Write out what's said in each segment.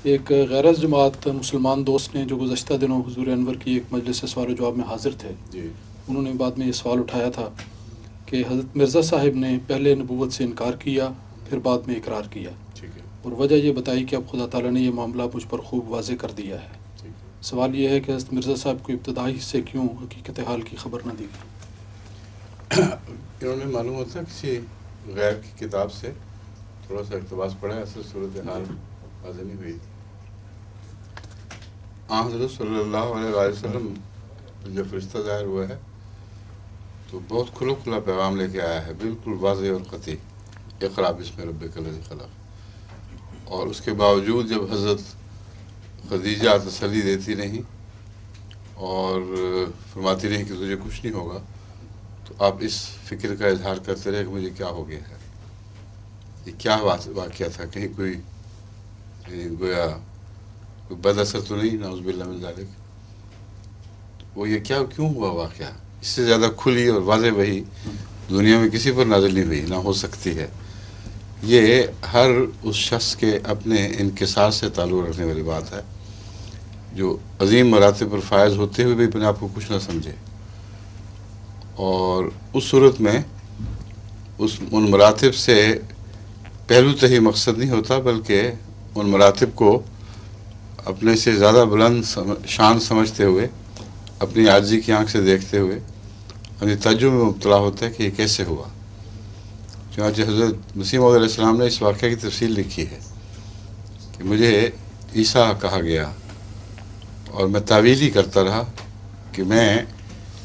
ایک غیر جماعت مسلمان دوست نے جو گزشتہ دنوں حضور انور کی ایک مجلس سوال و جواب میں حاضر تھے، انہوں نے بعد میں یہ سوال اٹھایا تھا کہ حضرت مرزا صاحب نے پہلے نبوت سے انکار کیا، پھر بعد میں اقرار کیا، اور وجہ یہ بتائی کہ اب خدا تعالیٰ نے یہ معاملہ مجھ پر خوب واضح کر دیا ہے۔ سوال یہ ہے کہ حضرت مرزا صاحب کو ابتدائی سے کیوں حقیقت حال کی خبر نہ دی گئی؟ انہوں نے معلوم ہوتا کسی غیر کی کتاب سے تھوڑا سا اقتباس پڑھا، اصل صورتحال واضح نہیں ہوئی تھی۔ حضرت صلی اللہ علیہ وسلم جب فرشتہ ظاہر ہوا ہے تو بہت کھلا کھلا پیغام لے کے آیا ہے، بالکل واضح اور قطعی، اقرا بسم ربک الذی خلق۔ اور اس کے باوجود جب حضرت خدیجہ تسلی دیتی رہیں اور فرماتی رہیں کہ تجھے کچھ نہیں ہوگا، تو آپ اس فکر کا اظہار کرتے رہے کہ مجھے کیا ہو گیا ہے، یہ کیا واقعہ تھا، کہیں کوئی گویا کوئی بد اثر تو نہیں، نعوذ باللہ من ذالک، وہ یہ کیا کیوں ہوا واقعہ؟ اس سے زیادہ کھلی اور واضح وحی دنیا میں کسی پر نازل نہیں ہوئی، نہ ہو سکتی ہے۔ یہ ہر اس شخص کے اپنے انکسار سے تعلق رکھنے والی بات ہے، جو عظیم مراتب پر فائز ہوتے ہوئے بھی اپنے آپ کو کچھ نہ سمجھے، اور اس صورت میں ان مراتب سے پہلو تہی مقصد نہیں ہوتا، بلکہ ان مراتب کو اپنے سے زیادہ بلند شان سمجھتے ہوئے، اپنی عاجزی کی آنکھ سے دیکھتے ہوئے اپنی تعجب میں مبتلا ہوتا ہے کہ یہ کیسے ہوا۔ چنانچہ حضرت مسیح موعود علیہ السلام نے اس واقعہ کی تفصیل لکھی ہے کہ مجھے عیسیٰ کہا گیا اور میں تعویل ہی کرتا رہا کہ میں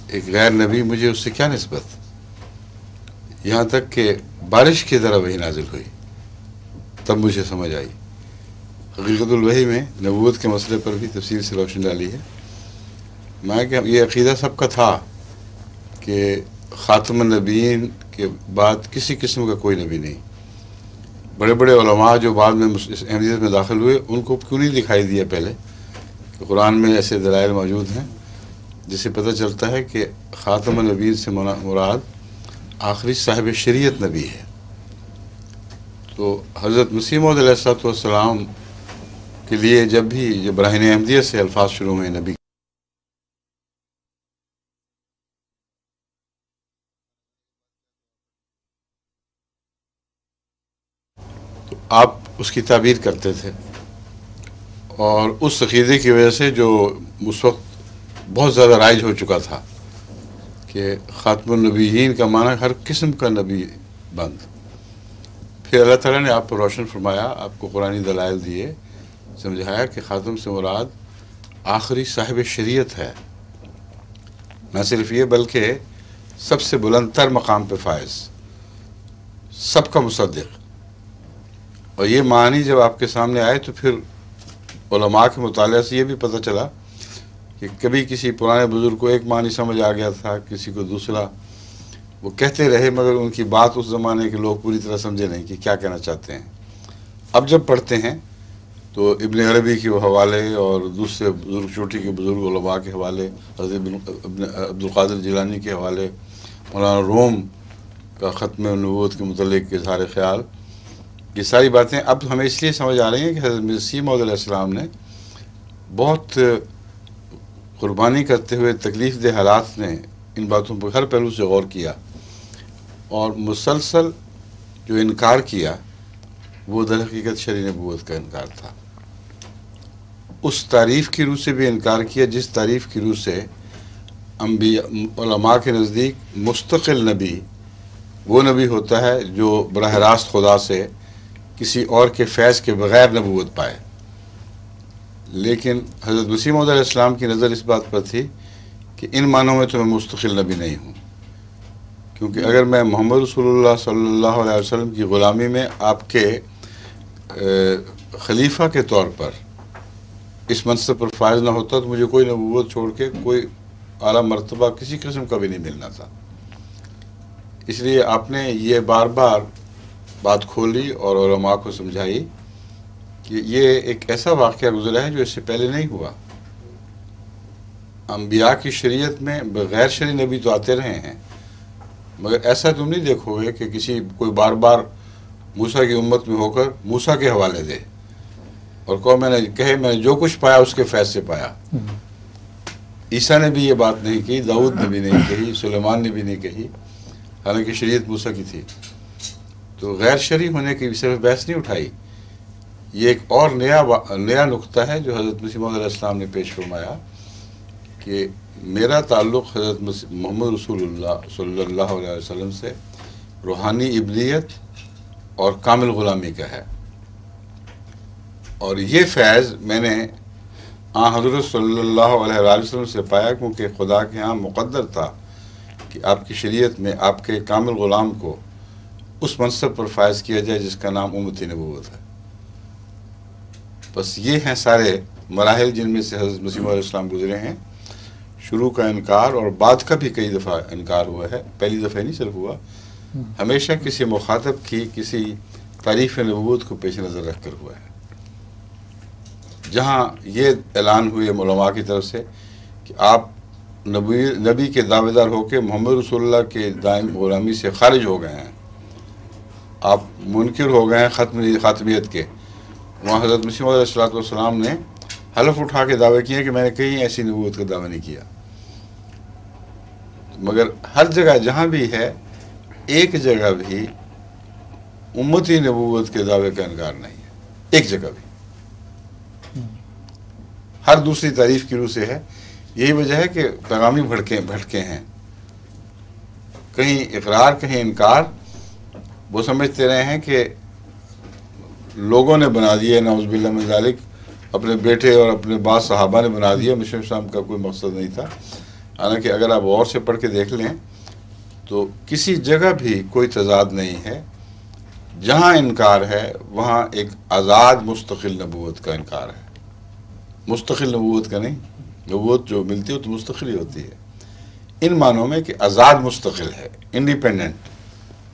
ایک غیر نبی، مجھے اس سے کیا نسبت، یہاں تک کہ بارش کی طرح وحی نازل ہوئی، تب مجھے سمجھ آئی۔ حقیقت الوحی میں نبوت کے مسئلے پر بھی تفصیل سے روشنی ڈالی ہے۔ میں کہ یہ عقیدہ سب کا تھا کہ خاتم النبیین کے بعد کسی قسم کا کوئی نبی نہیں۔ بڑے بڑے علماء جو بعد میں احمدیت میں داخل ہوئے، ان کو کیوں نہیں دکھائی دیا پہلے کہ قرآن میں ایسے دلائل موجود ہیں جس سے پتہ چلتا ہے کہ خاتم النبیین سے مراد آخری صاحب شریعت نبی ہے۔ تو حضرت مسیح موعود علیہ السلام کے لیے جب بھی براہین احمدیت سے الفاظ شروع ہوئے نبی، تو آپ اس کی تعبیر کرتے تھے، اور اس عقیدے کی وجہ سے جو اس وقت بہت زیادہ رائج ہو چکا تھا کہ خاتم النبیین کا معنی ہر قسم کا نبی بند۔ پھر اللہ تعالیٰ نے آپ پر روشن فرمایا، آپ کو قرآنی دلائل دیے، سمجھایا کہ خاتم سے مراد آخری صاحب شریعت ہے، نہ صرف یہ بلکہ سب سے بلند تر مقام پہ فائز، سب کا مصدق۔ اور یہ معنی جب آپ کے سامنے آئے تو پھر علماء کے مطالعہ سے یہ بھی پتہ چلا کہ کبھی کسی پرانے بزرگ کو ایک معنی سمجھ آ گیا تھا، کسی کو دوسرا، وہ کہتے رہے مگر ان کی بات اس زمانے کے لوگ پوری طرح سمجھے نہیں کہ کیا کہنا چاہتے ہیں۔ اب جب پڑھتے ہیں تو ابن عربی کے حوالے اور دوسرے بزرگ، چوٹی کے بزرگ علماء کے حوالے، حضرت عبد القادر جیلانی کے حوالے، مولانا روم کا ختم نبوت کے متعلق اظہار خیال، یہ ساری باتیں اب ہمیں اس لیے سمجھ آ رہی ہیں کہ حضرت مسیح موعود علیہ السلام نے بہت قربانی کرتے ہوئے تکلیف دہ حالات نے ان باتوں پر ہر پہلو سے غور کیا، اور مسلسل جو انکار کیا وہ در حقیقت شرعی نبوت کا انکار تھا۔ اس تعریف کی روح سے بھی انکار کیا جس تعریف کی روح سے انبیاء علماء کے نزدیک مستقل نبی وہ نبی ہوتا ہے جو براہ راست خدا سے کسی اور کے فیض کے بغیر نبوت پائے۔ لیکن حضرت مسیح موعود علیہ السلام کی نظر اس بات پر تھی کہ ان معنوں میں تو میں مستقل نبی نہیں ہوں، کیونکہ اگر میں محمد رسول اللہ صلی اللہ علیہ وسلم کی غلامی میں آپ کے خلیفہ کے طور پر اس منصب پر فائز نہ ہوتا تو مجھے کوئی نبوت چھوڑ کے کوئی اعلیٰ مرتبہ کسی قسم کا بھی نہیں ملنا تھا۔ اس لیے آپ نے یہ بار بار بات کھولی اور علماء کو سمجھائی کہ یہ ایک ایسا واقعہ گزرا ہے جو اس سے پہلے نہیں ہوا۔ انبیاء کی شریعت میں بغیر شرعی نبی تو آتے رہے ہیں، مگر ایسا تم نہیں دیکھو گے کہ کوئی بار بار موسیٰ کی امت میں ہو کر موسیٰ کے حوالے دے، اور کہو میں نے جو کچھ پایا اس کے فیض سے پایا. عیسیٰ نے بھی یہ بات نہیں کی، داؤد نے بھی نہیں کہی، سلیمان نے بھی نہیں کہی، حالانکہ شریعت موسیٰ کی تھی. تو غیر شرعی ہونے کی صرف بحث نہیں اٹھائی. یہ ایک اور نیا نقطہ ہے جو حضرت مسیح موعود علیہ السلام نے پیش فرمایا کہ میرا تعلق حضرت محمد رسول اللہ صلی اللہ علیہ وسلم سے روحانی ابلیت اور کامل غلامی کا ہے. اور یہ فیض میں نے حضرت صلی اللہ علیہ وآلہ وسلم سے پایا، کیونکہ خدا کے ہاں مقدر تھا کہ آپ کی شریعت میں آپ کے کامل غلام کو اس منصب پر فائز کیا جائے جس کا نام امتی نبوت ہے. بس یہ ہیں سارے مراحل جن میں سے حضرت مسیح علیہ السلام گزرے ہیں. شروع کا انکار اور بعد کا بھی کئی دفعہ انکار ہوا ہے، پہلی دفعہ نہیں صرف ہوا، ہمیشہ کسی مخاطب کی کسی تعریف نبوت کو پیش نظر رکھ کر ہوا ہے. جہاں یہ اعلان ہوئے علماء کی طرف سے کہ آپ نبی کے دعوے دار ہو کے محمد رسول اللہ کے دائم غلامی سے خارج ہو گئے ہیں، آپ منکر ہو گئے ہیں خاتمیت کے، وہاں حضرت مسیح علیہ السلام نے حلف اٹھا کے دعوے کیے کہ میں نے کہیں ایسی نبوت کا دعویٰ نہیں کیا. مگر ہر جگہ جہاں بھی ہے، ایک جگہ بھی امتی نبوت کے دعوے کا انکار نہیں ہے، ایک جگہ بھی. ہر دوسری تعریف کی روح سے ہے. یہی وجہ ہے کہ پیغامی بھٹکے ہیں، کہیں اقرار کہیں انکار. وہ سمجھتے رہے ہیں کہ لوگوں نے بنا دیا، نعوذ باللہ من ذالک، اپنے بیٹے اور اپنے بعض صحابہ نے بنا دیا، مسیح السلام کا کوئی مقصد نہیں تھا. حالانکہ اگر آپ غور سے پڑھ کے دیکھ لیں تو کسی جگہ بھی کوئی تضاد نہیں ہے. جہاں انکار ہے وہاں ایک آزاد مستقل نبوت کا انکار ہے، مستقل نبوت کا نہیں. نبوت جو ملتی ہے تو مستقل ہی ہوتی ہے ان معنوں میں کہ آزاد مستقل ہے، انڈیپینڈنٹ،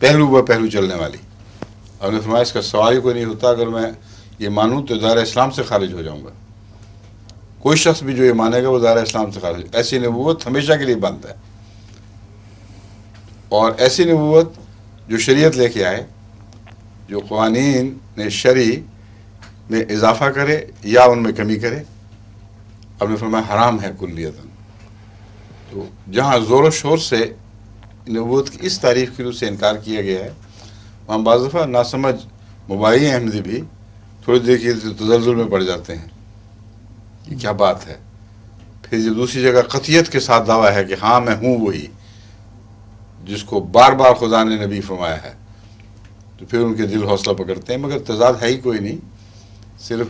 پہلو بہ پہلو چلنے والی. اور نے فرمایا اس کا سوال ہی کوئی نہیں ہوتا، اگر میں یہ مانوں تو دائرہ اسلام سے خارج ہو جاؤں گا. کوئی شخص بھی جو یہ مانے گا وہ دائرہ اسلام سے خارج. ایسی نبوت ہمیشہ کے لیے بند ہے. اور ایسی نبوت جو شریعت لے کے آئے، جو قوانین نے شرعی میں اضافہ کرے یا ان میں کمی کرے، اب نے فرمایا حرام ہے کلیتاً. تو جہاں زور و شور سے نبوت کی اس تعریف کی روح سے انکار کیا گیا ہے، وہاں بعض دفعہ ناسمجھ مباحث احمدی بھی تھوڑی دیر کی تزلزل میں پڑ جاتے ہیں کہ کیا بات ہے. پھر جب دوسری جگہ قطعیت کے ساتھ دعویٰ ہے کہ ہاں میں ہوں وہی جس کو بار بار خدا نے نبی فرمایا ہے، تو پھر ان کے دل حوصلہ پکڑتے ہیں. مگر تضاد ہے ہی کوئی نہیں، صرف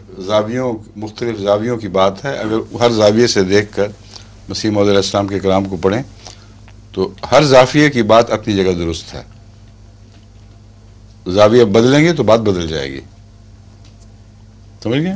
مختلف زاویوں کی بات ہے. اگر ہر زاویے سے دیکھ کر مسیح موعود علیہ السلام کے کلام کو پڑھیں تو ہر زاویے کی بات اپنی جگہ درست ہے. زاویہ بدلیں گے تو بات بدل جائے گی. سمجھ گئے؟